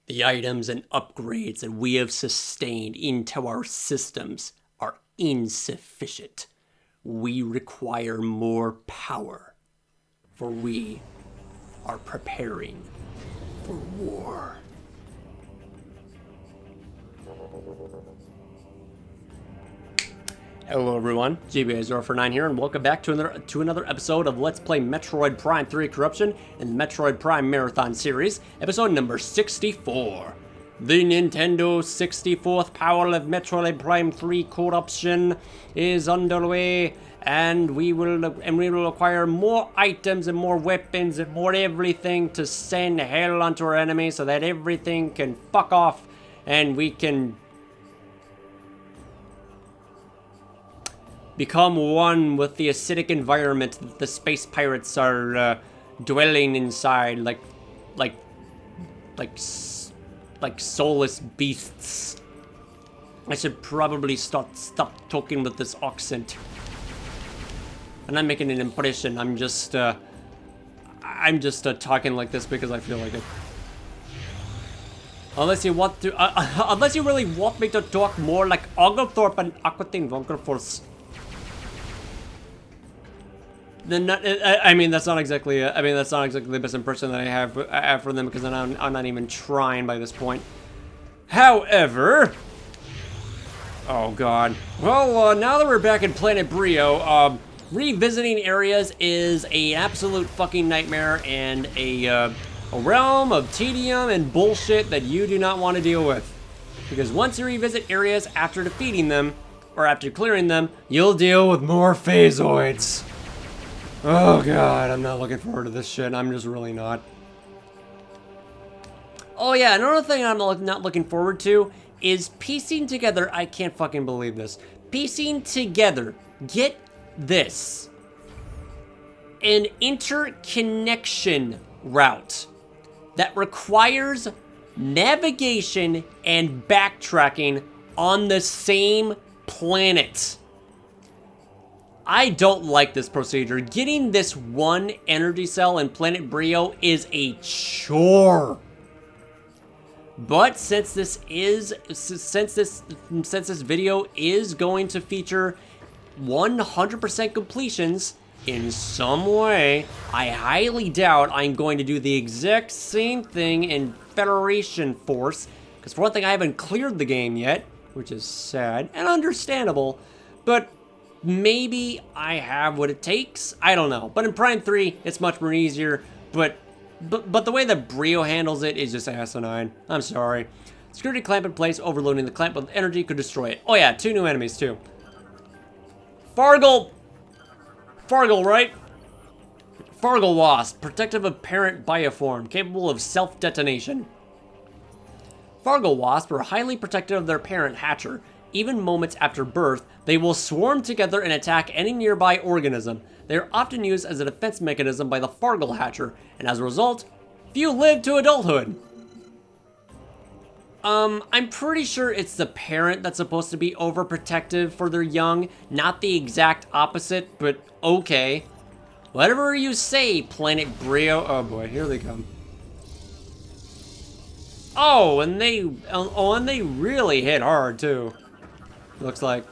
The items and upgrades that we have sustained into our systems are insufficient. We require more power, for we are preparing for war. Hello everyone, GBA049 here, and welcome back to another episode of Let's Play Metroid Prime 3 Corruption in the Metroid Prime Marathon series, episode number 64. The Nintendo 64th Power of Metroid Prime 3 Corruption is underway, and we will acquire more items and more weapons and more everything to send hell onto our enemies so that everything can fuck off and we can become one with the acidic environment that the space pirates are dwelling inside, like soulless beasts. I should probably stop talking with this accent. I'm not making an impression. I'm just talking like this because I feel like it. Unless you want to, unless you really want me to talk more like Oglethorpe and Aquitaine Vonkerforce. Then I mean that's not exactly the best impression that I have for them because I'm not even trying by this point. However, oh god. Well, now that we're back in Planet Brio, revisiting areas is an absolute fucking nightmare and a realm of tedium and bullshit that you do not want to deal with. Because once you revisit areas after defeating them or after clearing them, you'll deal with more phasoids. Oh god, I'm not looking forward to this shit. I'm just really not. Oh yeah, another thing I'm not looking forward to is piecing together, I can't fucking believe this, piecing together, get this, an interconnection route that requires navigation and backtracking on the same planet. I don't like this procedure. Getting this one energy cell in Planet Brio is a chore. But since this video is going to feature 100% completions in some way, I highly doubt I'm going to do the exact same thing in Federation Force. Because for one thing, I haven't cleared the game yet, which is sad and understandable. But maybe I have what it takes. I don't know. But in Prime 3, it's much more easier. But the way that Brio handles it is just asinine. I'm sorry. Security clamp in place, overloading the clamp with energy could destroy it. Oh yeah, 2 new enemies too. Fargle, right? Fargle Wasp, protective of parent bioform, capable of self-detonation. Fargle Wasp are highly protective of their parent Hatcher. Even moments after birth, they will swarm together and attack any nearby organism. They are often used as a defense mechanism by the Fargle Hatcher, and as a result, few live to adulthood. I'm pretty sure it's the parent that's supposed to be overprotective for their young, not the exact opposite, but okay. Whatever you say, Planet Brio. Oh boy, here they come. Oh, and they really hit hard too. Looks like.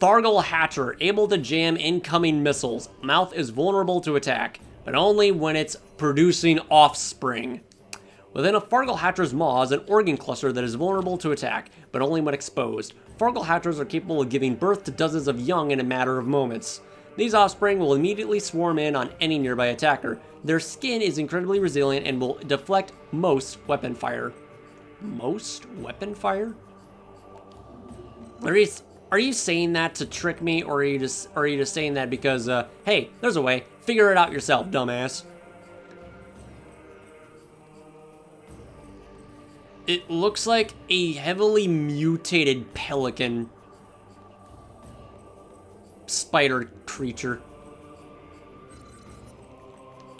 Fargle Hatcher, able to jam incoming missiles. Mouth is vulnerable to attack, but only when it's producing offspring. Within a Fargle Hatcher's maw is an organ cluster that is vulnerable to attack, but only when exposed. Fargle Hatchers are capable of giving birth to dozens of young in a matter of moments. These offspring will immediately swarm in on any nearby attacker. Their skin is incredibly resilient and will deflect most weapon fire. Most weapon fire? Are you saying that to trick me, or are you just saying that because, hey, there's a way. Figure it out yourself, dumbass. It looks like a heavily mutated pelican spider creature.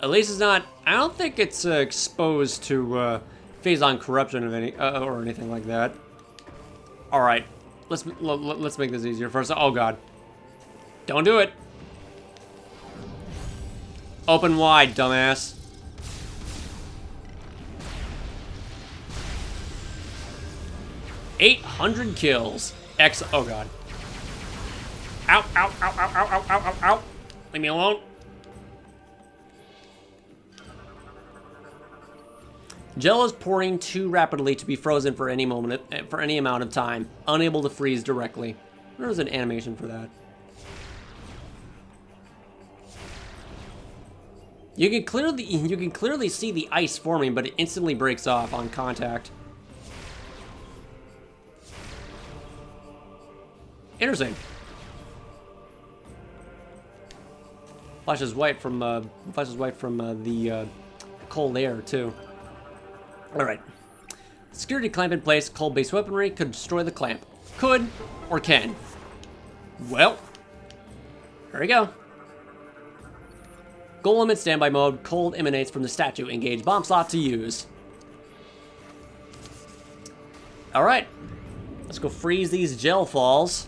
At least it's not. I don't think it's exposed to phase-on corruption of any or anything like that. All right. Let's make this easier first. Oh god. Don't do it. Open wide, dumbass. 800 kills. Oh god. Ow, ow, ow, ow, ow, ow, ow, ow, ow. Leave me alone. Gel is pouring too rapidly to be frozen for any amount of time. Unable to freeze directly. There's an animation for that. You can clearly see the ice forming, but it instantly breaks off on contact. Interesting. Flashes white from the cold air too. All right. Security clamp in place. Cold-based weaponry could destroy the clamp. Could or can. Well, there we go. Golem in standby mode. Cold emanates from the statue. Engage bomb slot to use. All right. Let's go freeze these gel falls.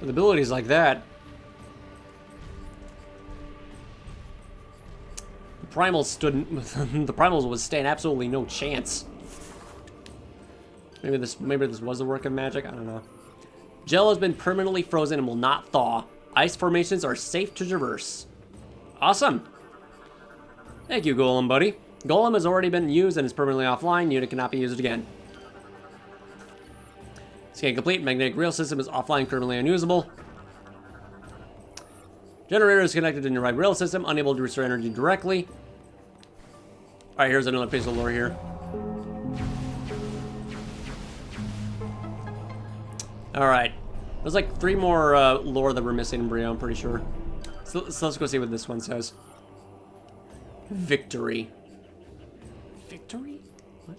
With abilities like that, the primals would stand absolutely no chance. Maybe this was the work of magic. I don't know. Gel has been permanently frozen and will not thaw. Ice formations are safe to traverse. Awesome. Thank you, Golem buddy. Golem has already been used and is permanently offline. Unit cannot be used again. Scan complete. Magnetic rail system is offline, currently unusable. Generator is connected to nearby rail system, unable to restore energy directly. Alright, here's another piece of lore here. Alright. There's like 3 more lore that we're missing in Brio, I'm pretty sure. So let's go see what this one says. Victory. Victory? What?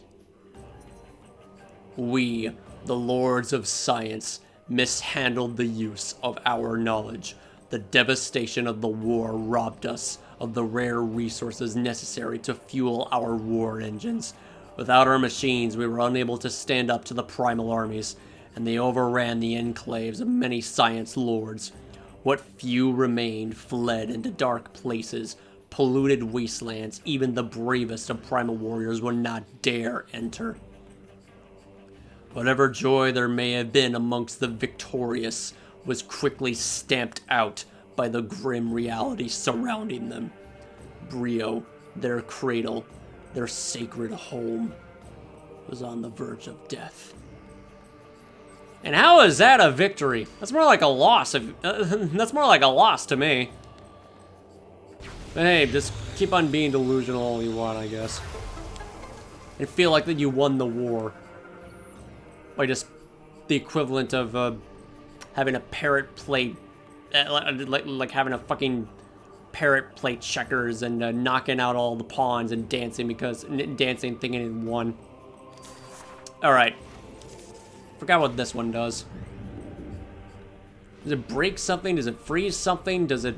We, the lords of science, mishandled the use of our knowledge. The devastation of the war robbed us of the rare resources necessary to fuel our war engines. Without our machines, we were unable to stand up to the primal armies, and they overran the enclaves of many science lords. What few remained fled into dark places, polluted wastelands even the bravest of primal warriors would not dare enter. Whatever joy there may have been amongst the victorious was quickly stamped out by the grim reality surrounding them. Brio, their cradle, their sacred home, was on the verge of death. And how is that a victory? That's more like a loss. That's more like a loss to me. But hey, just keep on being delusional all you want, I guess. And feel like that you won the war. By just the equivalent of having a parrot play, like having a fucking parrot play checkers and knocking out all the pawns and dancing thinking it won. All right. Forgot what this one does. Does it break something? Does it freeze something? Does it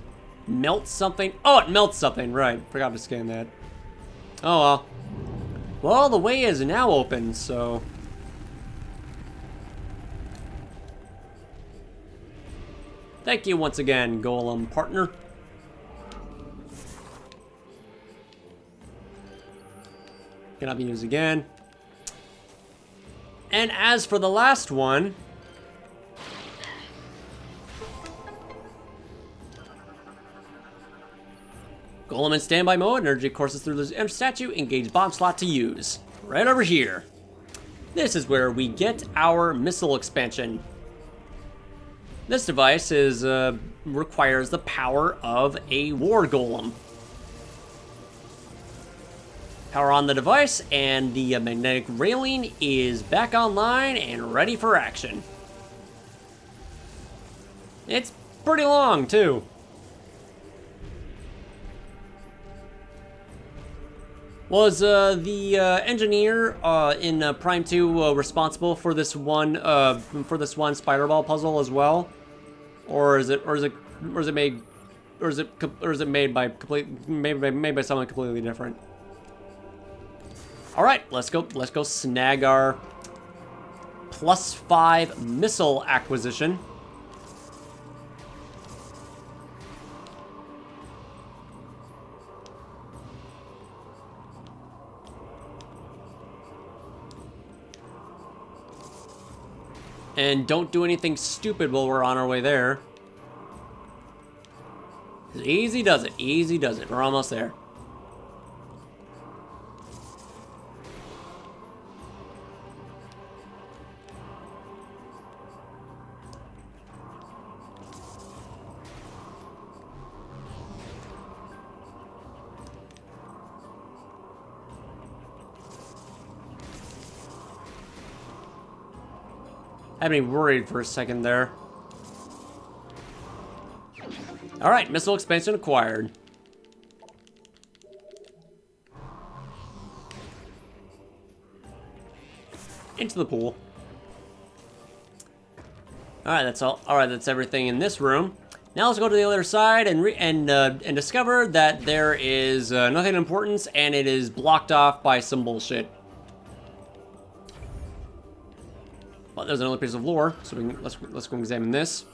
melt something? Oh, it melts something. Right. Forgot to scan that. Oh well. Well, the way is now open, so. Thank you once again, Golem partner. Cannot be used again. And as for the last one, Golem in standby mode, energy courses through the statue, engage bomb slot to use. Right over here. This is where we get our missile expansion. This device requires the power of a war golem. Power on the device, and the magnetic railing is back online and ready for action. It's pretty long, too. Was the engineer in Prime 2 responsible for this one spider ball puzzle as well, or is it made by someone completely different? All right, let's go snag our +5 missile acquisition. And don't do anything stupid while we're on our way there. Easy does it. Easy does it. We're almost there. Had me worried for a second there. Alright, missile expansion acquired. Into the pool. Alright, that's all. Alright, that's everything in this room. Now let's go to the other side and discover that there is nothing of importance and it is blocked off by some bullshit. Well, there's another piece of lore, so we can, let's go examine this.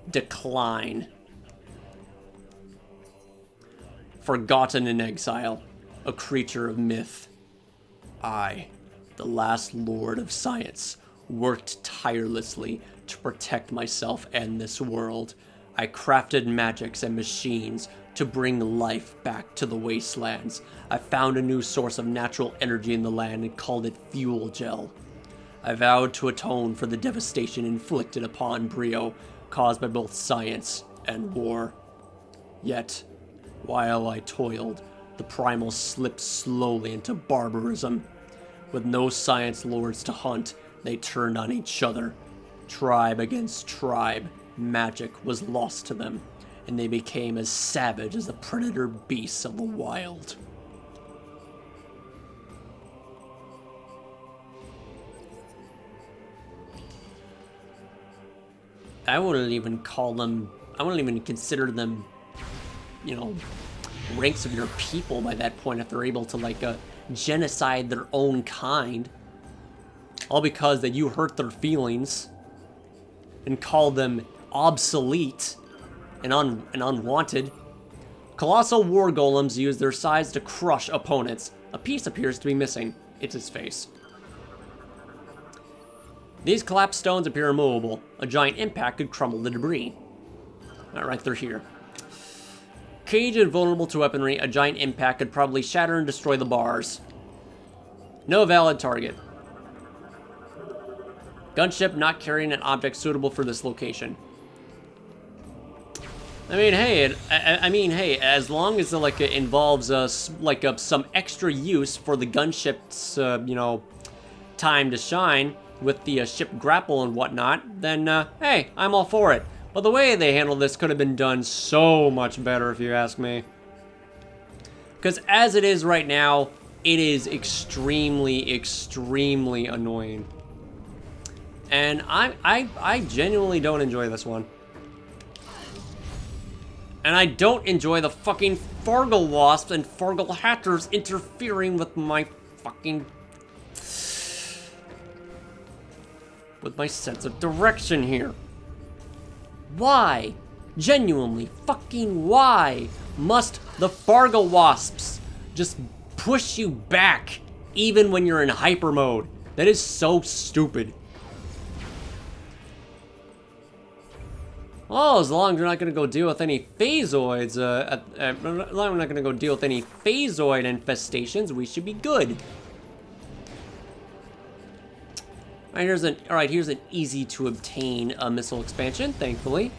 Decline. Forgotten in exile, a creature of myth. I, the last lord of science, worked tirelessly to protect myself and this world. I crafted magics and machines to bring life back to the wastelands. I found a new source of natural energy in the land and called it fuel gel. I vowed to atone for the devastation inflicted upon Brio, caused by both science and war. Yet, while I toiled, the primal slipped slowly into barbarism. With no science lords to hunt, they turned on each other. Tribe against tribe, magic was lost to them, and they became as savage as the predator beasts of the wild. I wouldn't even call them, I wouldn't even consider them, you know, ranks of your people by that point if they're able to, like, genocide their own kind. All because that you hurt their feelings and call them obsolete and unwanted. Colossal war golems use their size to crush opponents. A piece appears to be missing. It's his face. These collapsed stones appear immovable. A giant impact could crumble the debris. Alright, they're here. Caged and vulnerable to weaponry, a giant impact could probably shatter and destroy the bars. No valid target. Gunship not carrying an object suitable for this location. I mean, hey, as long as it involves some extra use for the gunship's you know, time to shine with the ship grapple and whatnot, then hey, I'm all for it. But the way they handled this could have been done so much better, if you ask me. Because as it is right now, it is extremely, extremely annoying. And I genuinely don't enjoy this one. And I don't enjoy the fucking Fargle Wasps and Fargle Hatters interfering with my fucking... with my sense of direction here. Why? Genuinely, fucking why must the Fargle Wasps just push you back even when you're in hyper mode? That is so stupid. Oh, as long as we're not going to go deal with any phasoids, as long as we're not going to go deal with any phasoid infestations, we should be good. Alright, here's an easy to obtain missile expansion, thankfully.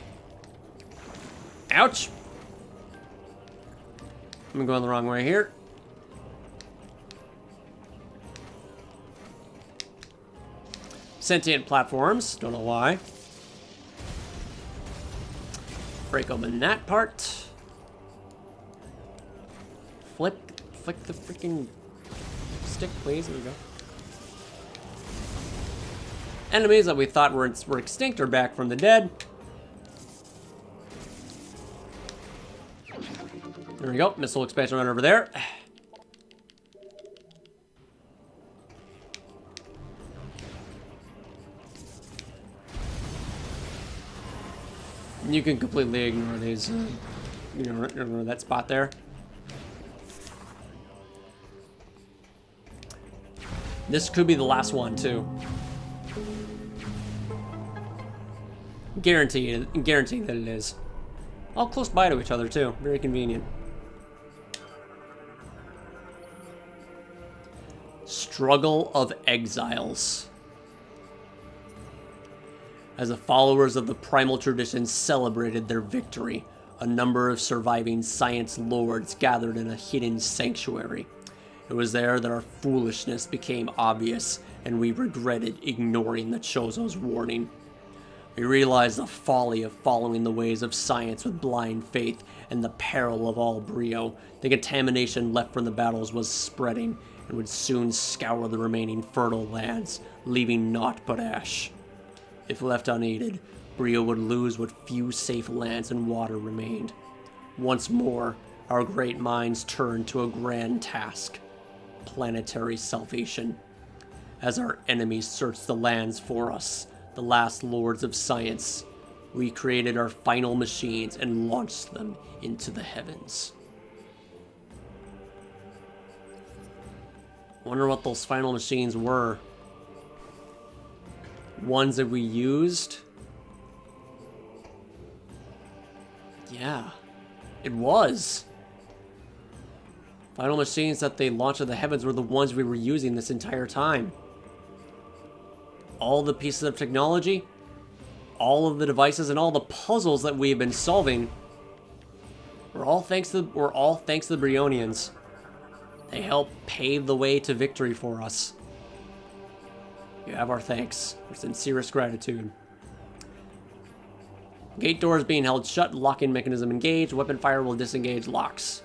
Ouch! I'm going the wrong way here. Sentient platforms, don't know why. Break open that part. Flick the freaking stick, please. There we go. Enemies that we thought were extinct are back from the dead. There we go. Missile expansion right over there. You can completely ignore these, ignore that spot there. This could be the last one, too. Guarantee that it is. All close by to each other too. Very convenient. Struggle of Exiles. As the followers of the primal tradition celebrated their victory, a number of surviving science lords gathered in a hidden sanctuary. It was there that our foolishness became obvious, and we regretted ignoring the Chozo's warning. We realized the folly of following the ways of science with blind faith and the peril of all Brio. The contamination left from the battles was spreading and would soon scour the remaining fertile lands, leaving naught but ash. If left unaided, Brio would lose what few safe lands and water remained. Once more, our great minds turned to a grand task: planetary salvation. As our enemies searched the lands for us, the last lords of science, we created our final machines and launched them into the heavens. Wonder what those final machines were. Ones that we used? Yeah, it was. Final machines that they launched into the heavens were the ones we were using this entire time. All the pieces of technology, all of the devices, and all the puzzles that we've been solving were all thanks to the Brionians. They helped pave the way to victory for us. You have our thanks, our sincerest gratitude. Gate doors being held shut, locking mechanism engaged, weapon fire will disengage locks.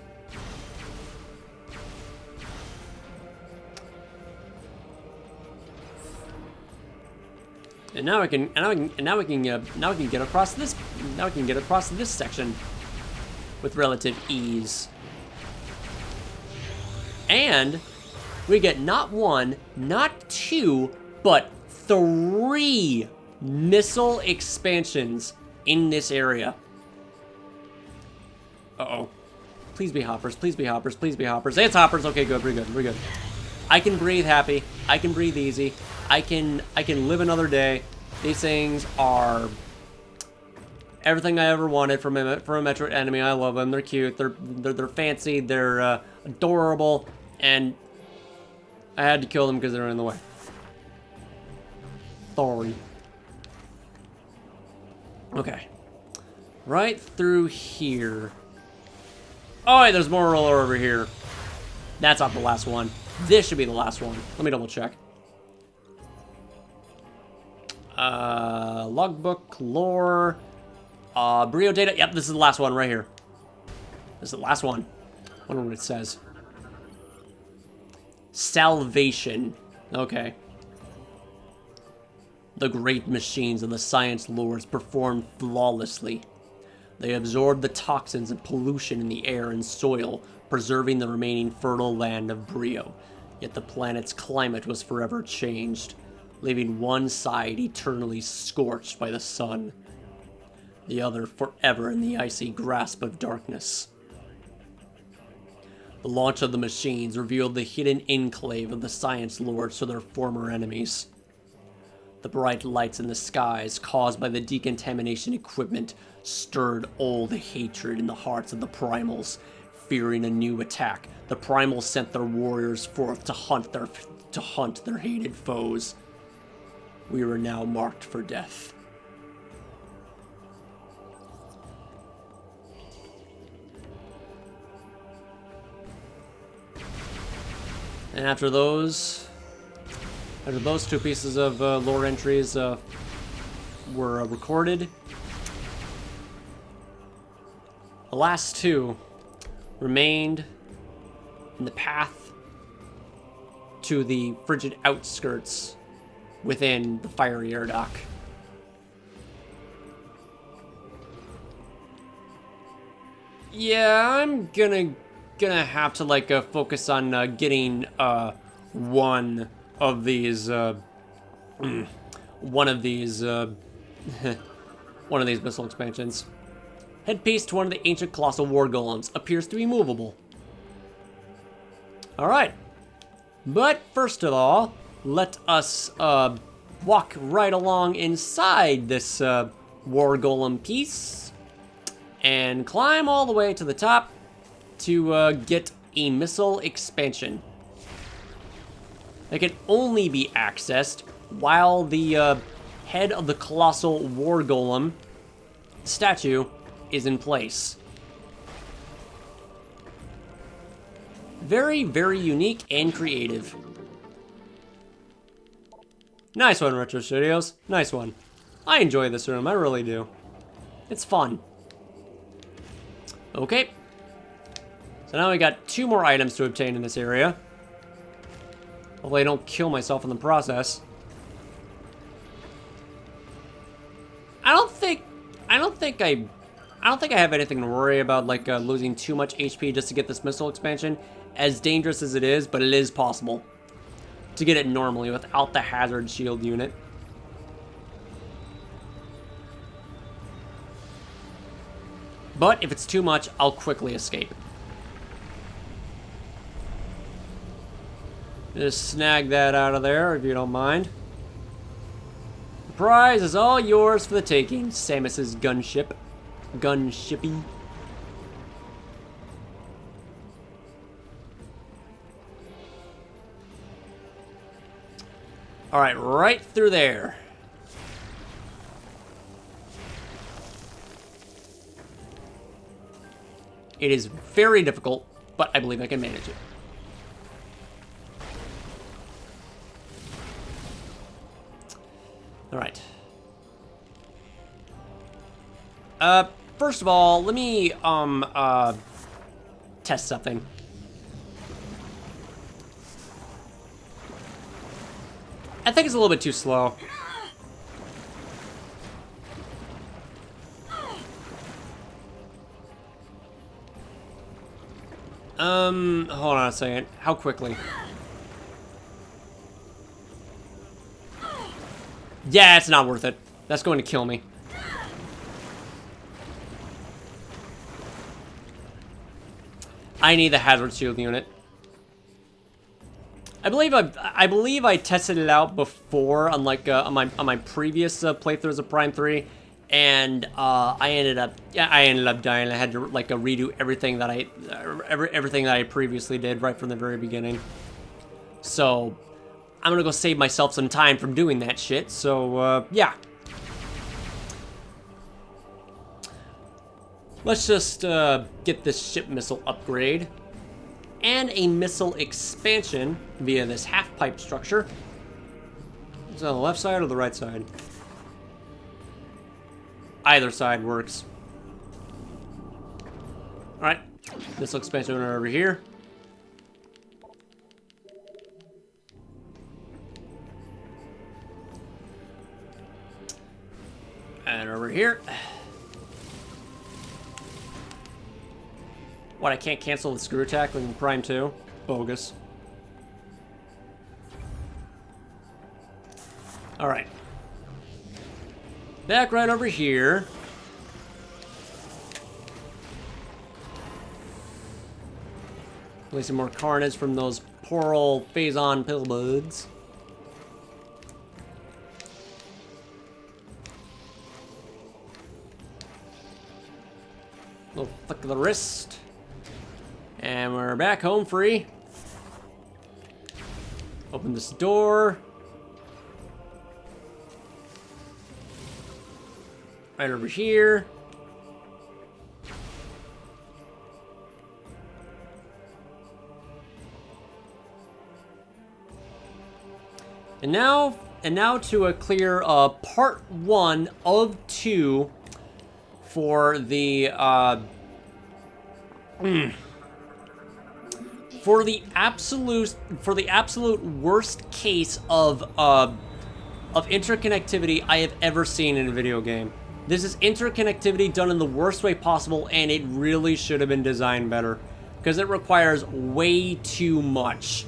And now we can get across this. Now we can get across this section with relative ease. And we get not one, not two, but 3 missile expansions in this area. Uh-oh. Please be hoppers, please be hoppers, please be hoppers. It's hoppers. Okay, good, we're good, we're good. I can breathe happy. I can breathe easy. I can live another day. These things are everything I ever wanted from a Metroid enemy. I love them. They're cute. They're fancy. They're adorable. And I had to kill them because they're in the way. Sorry. Okay. Right through here. Oh, wait, there's more roller over here. That's not the last one. This should be the last one. Let me double check. Logbook, lore, Brio data. Yep, this is the last one right here. This is the last one. I wonder what it says. Salvation. Okay. The great machines of the science lords performed flawlessly. They absorbed the toxins and pollution in the air and soil, preserving the remaining fertile land of Brio. Yet the planet's climate was forever changed, leaving one side eternally scorched by the sun, the other forever in the icy grasp of darkness. The launch of the machines revealed the hidden enclave of the science lords to their former enemies. The bright lights in the skies caused by the decontamination equipment stirred old hatred in the hearts of the primals. Fearing a new attack, the primals sent their warriors forth to hunt their hated foes. We were now marked for death. And after those 2 pieces of lore entries were recorded, the last 2 remained in the path to the frigid outskirts within the fiery air dock. Yeah, I'm gonna have to focus on getting one of these missile expansions. Headpiece to one of the ancient colossal war golems appears to be movable. Alright. But first of all, let us walk right along inside this war golem piece and climb all the way to the top to get a missile expansion. They can only be accessed while the head of the colossal war golem statue is in place. Very, very unique and creative. Nice one, Retro Studios. Nice one. I enjoy this room, I really do. It's fun. Okay. So now we got 2 more items to obtain in this area. Hopefully I don't kill myself in the process. I don't think I have anything to worry about, like losing too much HP just to get this missile expansion. As dangerous as it is, but it is possible to get it normally without the hazard shield unit. But if it's too much, I'll quickly escape. Just snag that out of there, if you don't mind. The prize is all yours for the taking, Samus's gunship. Gunshippy. Alright, right through there. It is very difficult, but I believe I can manage it. Alright. First of all, let me, test something. I think it's a little bit too slow. Hold on a second. How quickly? Yeah, it's not worth it. That's going to kill me. I need the hazard shield unit. I believe I tested it out before on like on my previous playthroughs of Prime 3, and I ended up dying. I had to like redo everything that I previously did right from the very beginning. So I'm gonna go save myself some time from doing that shit. So yeah. Let's just get this ship missile upgrade and a missile expansion via this half-pipe structure. Is it on the left side or the right side? Either side works. Alright, missile expansion over here. And over here. What, I can't cancel the screw attack like in Prime 2? Bogus. Alright. Back right over here. Play some more carnage from those poor old Phazon pillbugs. Little flick of the wrist. And we're back home free. Open this door. Right over here. And now to clear part 1 of 2 for the for the absolute worst case of interconnectivity I have ever seen in a video game. This is interconnectivity done in the worst way possible, and it really should have been designed better, because it requires way too much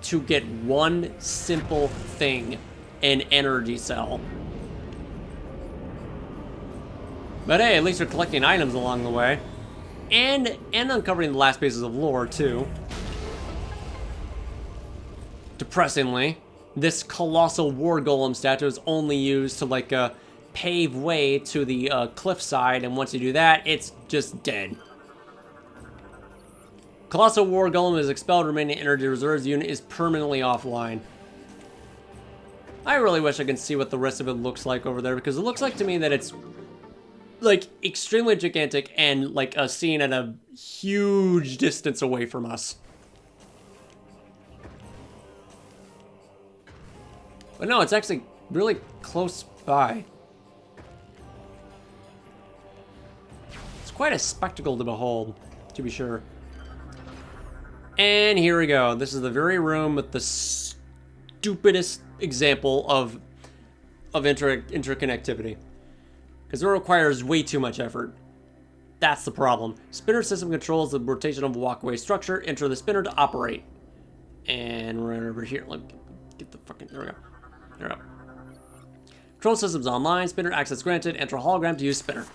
to get one simple thing, an energy cell. But hey, at least we're collecting items along the way, and uncovering the last pieces of lore too. Depressingly, this colossal war golem statue is only used to like pave way to the cliff side, and once you do that, it's just dead. Colossal War Golem is expelled, remaining energy reserves unit is permanently offline. I really wish I could see what the rest of it looks like over there, because it looks like to me that it's like extremely gigantic and like seen at a huge distance away from us. But no, it's actually really close by. It's quite a spectacle to behold, to be sure. And here we go. This is the very room with the stupidest example of interconnectivity. Because it requires way too much effort. That's the problem. Spinner system controls the rotation of a walkway structure. Enter the spinner to operate. And we're right over here. Let me get the fucking... There we go. There we go. Control systems online. Spinner access granted. Enter hologram to use spinner.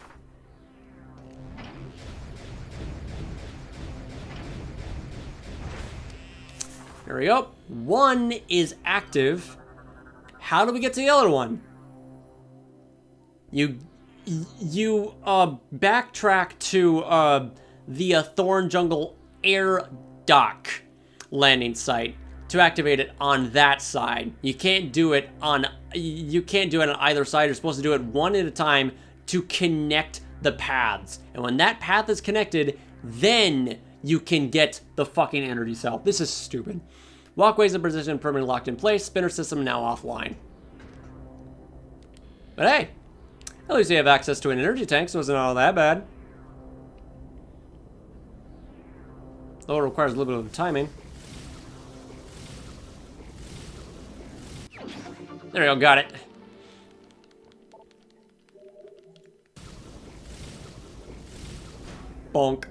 There we go. One is active. How do we get to the other one? You backtrack to the Thorn Jungle Air Dock landing site to activate it on that side. You can't do it on either side. You're supposed to do it one at a time to connect the paths. And when that path is connected, then you can get the fucking energy cell. This is stupid. Walkways in position, permanently locked in place. Spinner system now offline. But hey, at least you have access to an energy tank, so it's not all that bad. Though it requires a little bit of timing. There you go, got it. Bonk.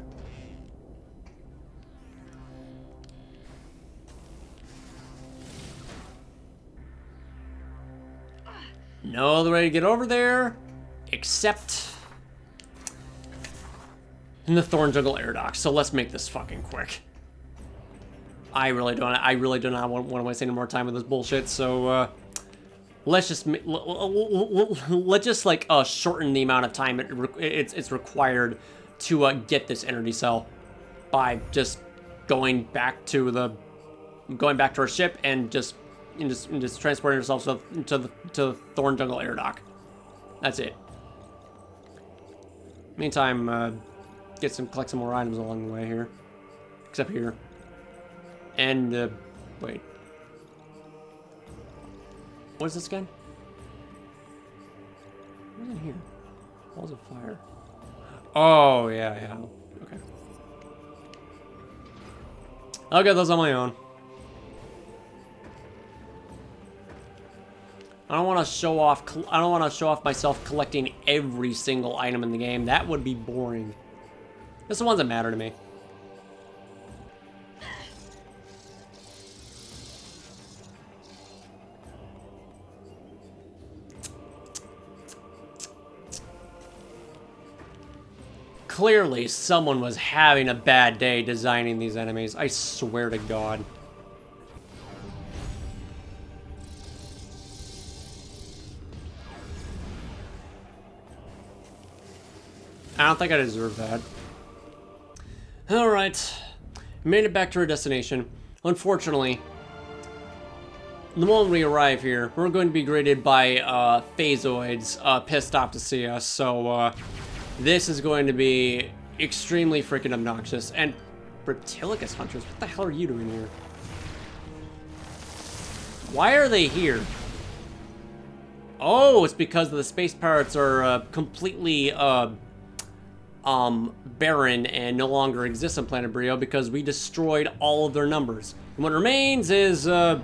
No other way to get over there, except in the Thorn Jungle Air Dock. So let's make this fucking quick. I really do not want to waste any more time with this bullshit. So let's just like shorten the amount of time it's required to get this energy cell by just going back to our ship and just transporting yourself to the Thorn Jungle Air Dock. That's it. Meantime, collect some more items along the way here. Except here. And, wait. What is this again? What's in here? Walls of fire. Oh, yeah. Okay. I'll get those on my own. I don't want to show off myself collecting every single item in the game. That would be boring. Just the ones that matter to me. Clearly, someone was having a bad day designing these enemies. I swear to God. I don't think I deserve that. Alright. Made it back to our destination. Unfortunately, the moment we arrive here, we're going to be greeted by phasoids pissed off to see us. So this is going to be extremely freaking obnoxious. And Reptilicus Hunters, what the hell are you doing here? Why are they here? Oh, it's because the space pirates are completely barren and no longer exist on planet Brio because we destroyed all of their numbers. And what remains is the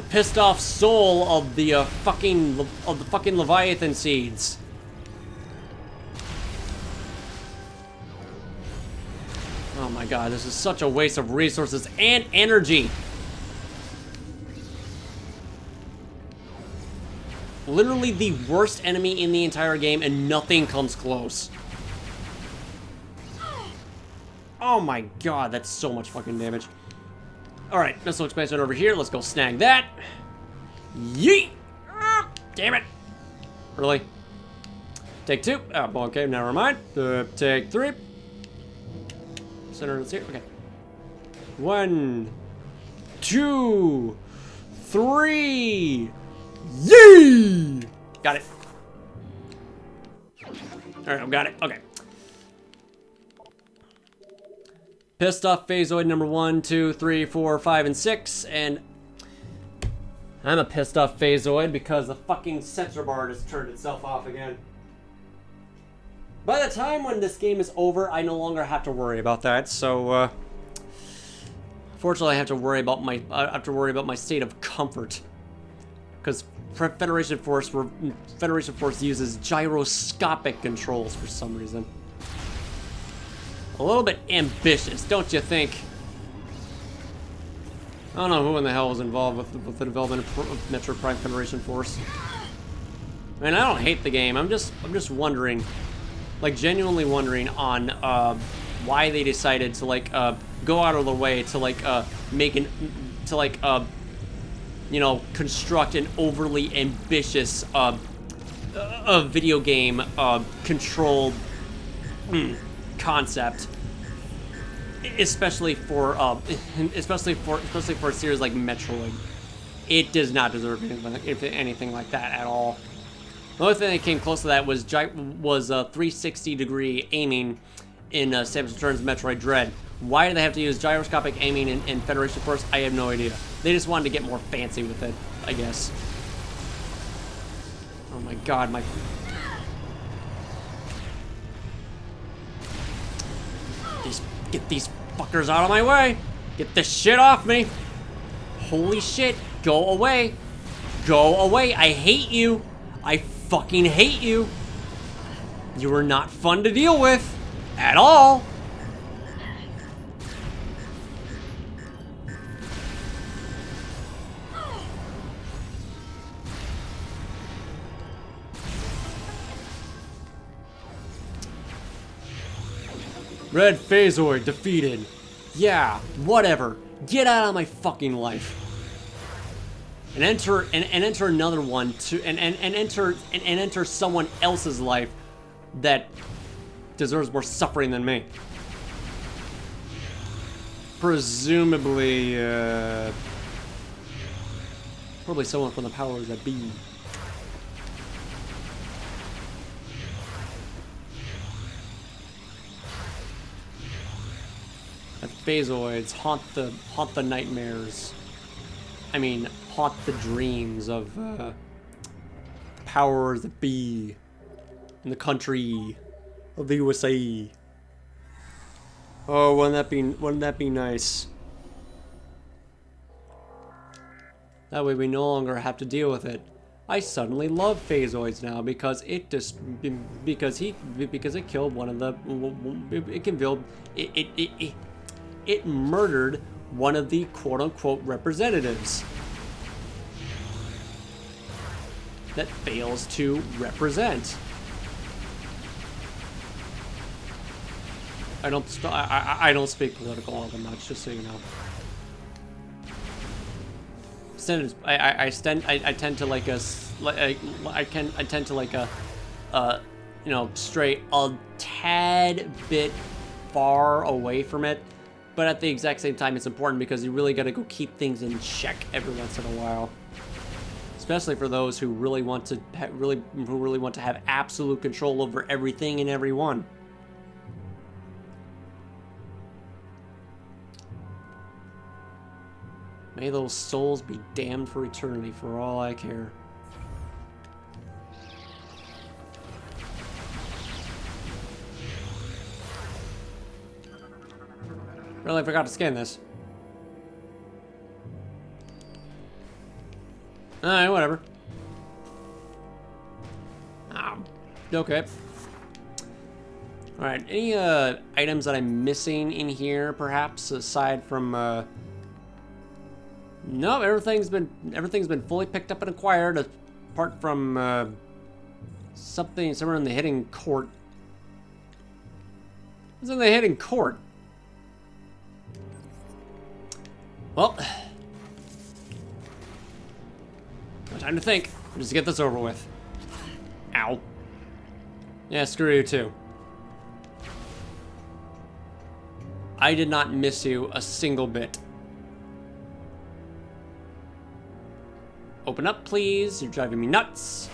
pissed off soul of the fucking Leviathan seeds. Oh my God, this is such a waste of resources and energy. Literally the worst enemy in the entire game, and nothing comes close. Oh my God, that's so much fucking damage. Alright, missile expansion over here. Let's go snag that. Yeet! Damn it! Really? Take 2. Oh, well, okay, never mind. Take 3. Center is here. Okay. 1, 2, 3. Yee! Got it. Alright, I've got it. Okay. Pissed off Phasoid number 1, 2, 3, 4, 5, and 6. And I'm a pissed off Phasoid because the fucking sensor bar just turned itself off again. By the time when this game is over, I no longer have to worry about that. So, fortunately, I have to worry about my state of comfort, because Federation Force uses gyroscopic controls for some reason. A little bit ambitious, don't you think? I don't know who in the hell was involved with the development of Metroid Prime Federation Force. I mean, I don't hate the game. I'm just wondering, like genuinely wondering on why they decided to like go out of the way to like you know, construct an overly ambitious video game controlled concept, especially for a series like Metroid. It does not deserve anything like that at all. The only thing that came close to that was 360-degree aiming in Samus Returns Metroid Dread. Why do they have to use gyroscopic aiming in Federation Force? I have no idea. They just wanted to get more fancy with it, I guess. Oh my god, my... Get these fuckers out of my way! Get this shit off me! Holy shit, go away! Go away, I hate you! I fucking hate you! You are not fun to deal with! At all! Red Phasoid defeated. Yeah, whatever. Get out of my fucking life. And enter another one to enter someone else's life that deserves more suffering than me. Presumably, probably someone from the powers that be. Phasoids haunt the nightmares. I mean, haunt the dreams of powers that be in the country of the USA. Oh, wouldn't that be nice? That way we no longer have to deal with it. I suddenly love Phasoids now because it killed one of the it murdered one of the quote-unquote representatives that fails to represent. I don't speak political all that much, just so you know. I tend to like you know, stray a tad bit far away from it. But at the exact same time, it's important because you really got to go keep things in check every once in a while, especially for those who really want to have absolute control over everything and everyone. May those souls be damned for eternity, for all I care. Really forgot to scan this. Alright, whatever. Okay. Alright, any items that I'm missing in here, perhaps, aside from no, everything's been fully picked up and acquired, apart from somewhere in the hidden court. What's in the hidden court? Well, no time to think. Just get this over with. Ow. Yeah, screw you too. I did not miss you a single bit. Open up, please. You're driving me nuts.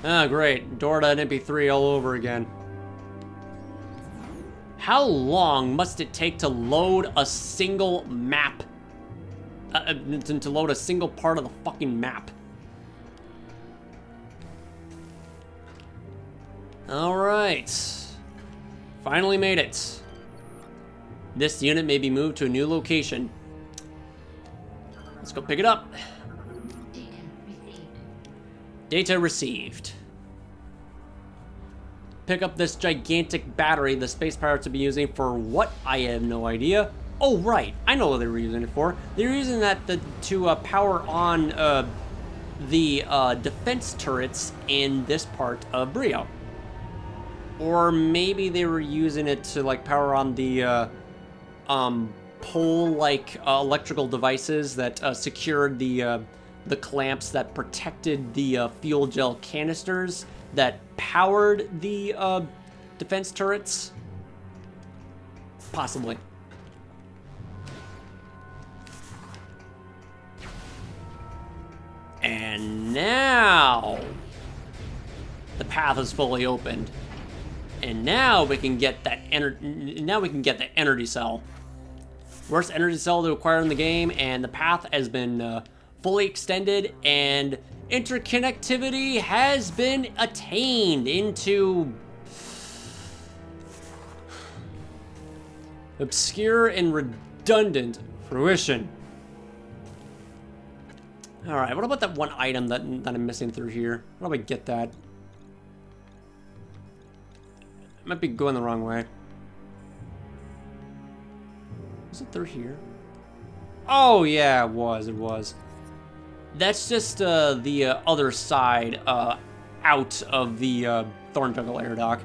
Ah, great. Door to an MP3 all over again. How long must it take to load a single map? To load a single part of the fucking map. Alright. Finally made it. This unit may be moved to a new location. Let's go pick it up. Data received. Pick up this gigantic battery the space pirates will be using for what? I have no idea. Oh, right. I know what they were using it for. They're using that to power on the defense turrets in this part of Brio. Or maybe they were using it to, like, power on the pole-like electrical devices that secured the clamps that protected the fuel gel canisters that powered the defense turrets? Possibly. And now the path is fully opened. And now we can get that the energy cell. Worst energy cell to acquire in the game, and the path has been fully extended, and interconnectivity has been attained into obscure and redundant fruition. Alright, what about that one item that I'm missing through here? How do I get that? I might be going the wrong way. Was it through here? Oh, yeah, it was. That's just the other side out of the Thorn Jungle air dock.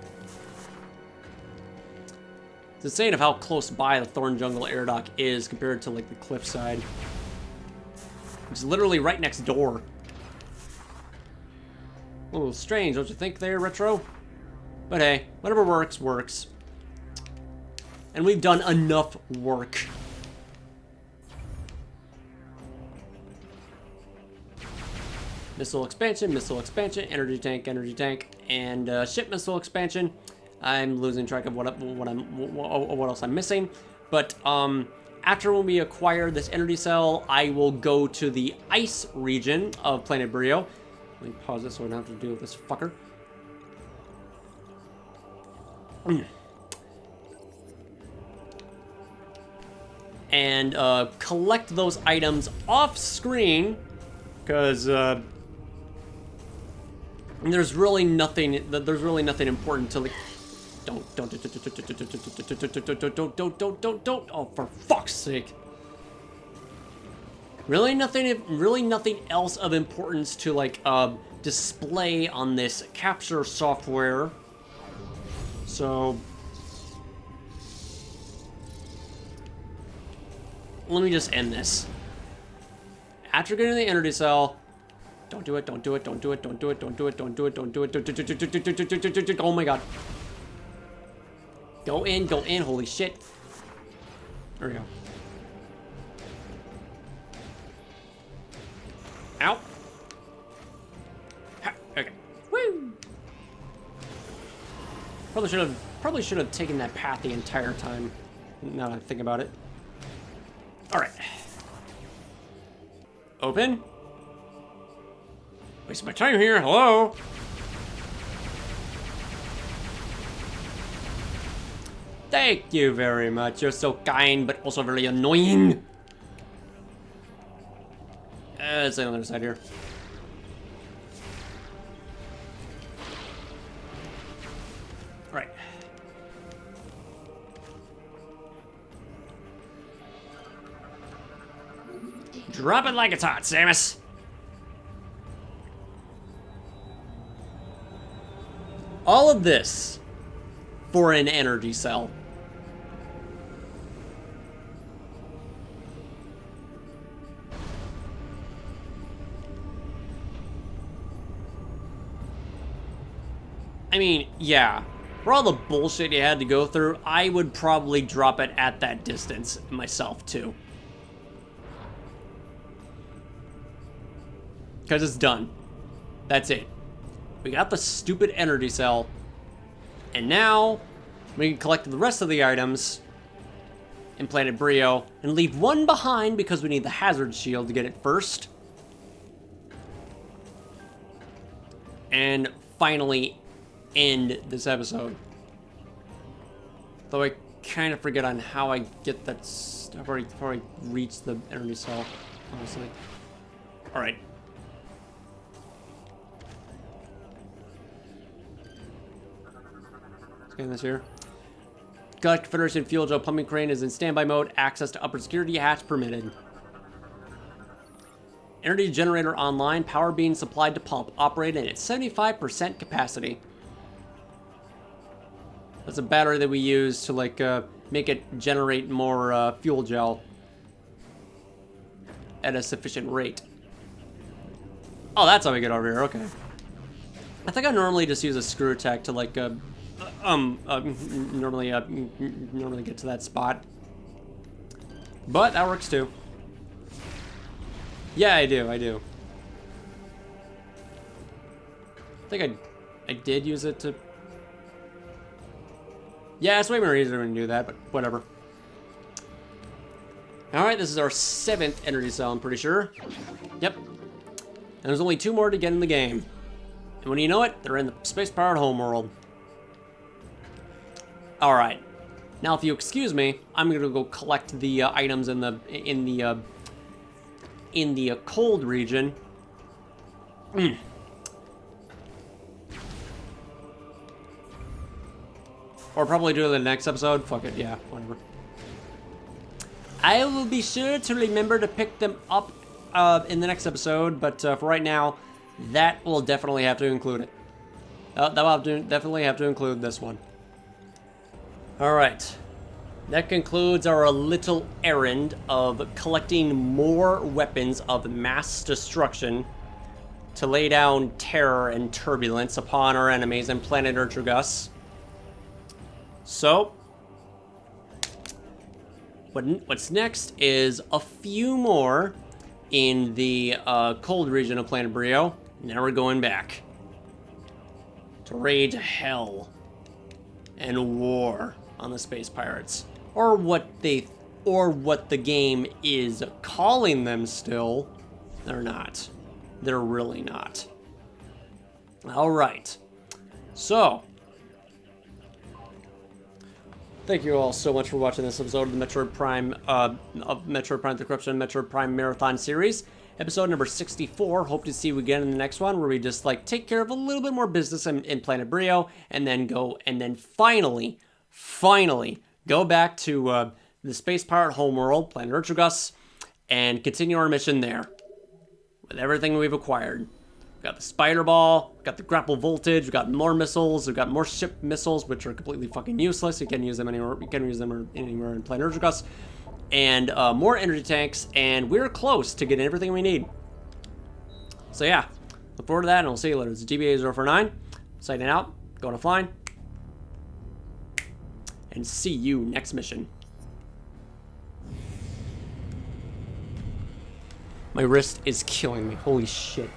It's insane of how close by the Thorn Jungle air dock is compared to, like, the cliff side. It's literally right next door. A little strange, don't you think there, Retro? But hey, whatever works, works. And we've done enough work. Missile expansion, energy tank, and ship missile expansion. I'm losing track of what else I'm missing. But after when we acquire this energy cell, I will go to the ice region of Planet Brio. Let me pause this so I don't have to deal with this fucker. And collect those items off screen, because there's really nothing important to, like, don't, oh, for fuck's sake. Really nothing else of importance to, like, display on this capture software. So let me just end this. After getting the energy cell, don't do it. Oh my god. Go in, holy shit. There we go. Ow. Ha, okay. Woo! Probably should have taken that path the entire time, now that I think about it. Alright. Open. Wasting my time here, hello? Thank you very much, you're so kind, but also very annoying. Let's see on the other side here. Right. Drop it like it's hot, Samus. All of this for an energy cell. I mean, yeah. For all the bullshit you had to go through, I would probably drop it at that distance myself, too. Because it's done. That's it. We got the stupid energy cell. And now, we can collect the rest of the items in Planet Brio and leave one behind because we need the hazard shield to get it first. And finally end this episode. Though I kind of forget on how I get that stuff before I reach the energy cell, honestly. Alright. Scan this here. Galactic Federation fuel gel pumping crane is in standby mode. Access to upper security hatch permitted. Energy generator online. Power being supplied to pump. Operating at 75% capacity. That's a battery that we use to like make it generate more fuel gel at a sufficient rate. Oh, that's how we get over here. Okay. I think I normally just use a screw attack to like normally get to that spot. But that works too. Yeah, I do. I think I did use it to... Yeah, it's way more easier when you do that, but whatever. Alright, this is our 7th energy cell, I'm pretty sure. Yep. And there's only 2 more to get in the game. And when you know it, they're in the space-powered homeworld. Alright. Now, if you excuse me, I'm gonna go collect the items in the cold region. Or probably do it in the next episode. Fuck it, yeah, whatever. I will be sure to remember to pick them up in the next episode, but for right now, that will definitely have to include it. That will definitely have to include this one. Alright. That concludes our little errand of collecting more weapons of mass destruction to lay down terror and turbulence upon our enemies in Planet Urtragus. So, what's next is a few more in the cold region of Planet Brio. Now we're going back to rage hell and war on the space pirates, or what the game is calling them still. They're not. They're really not. All right. So, thank you all so much for watching this episode of the Metroid Prime The Corruption Metroid Prime Marathon series. Episode number 64. Hope to see you again in the next one, where we just like take care of a little bit more business in Planet Brio, and then finally go back to the space-powered homeworld, Planet Urtragus, and continue our mission there with everything we've acquired. We've got the spider ball, we've got the grapple voltage, we've got more missiles, we've got more ship missiles, which are completely fucking useless. You can use them anywhere. You can use them anywhere in Planet Urtragus, and more energy tanks, and we're close to getting everything we need. So yeah, look forward to that, and I'll see you later. It's GBA049, signing out, going offline, and see you next mission. My wrist is killing me. Holy shit.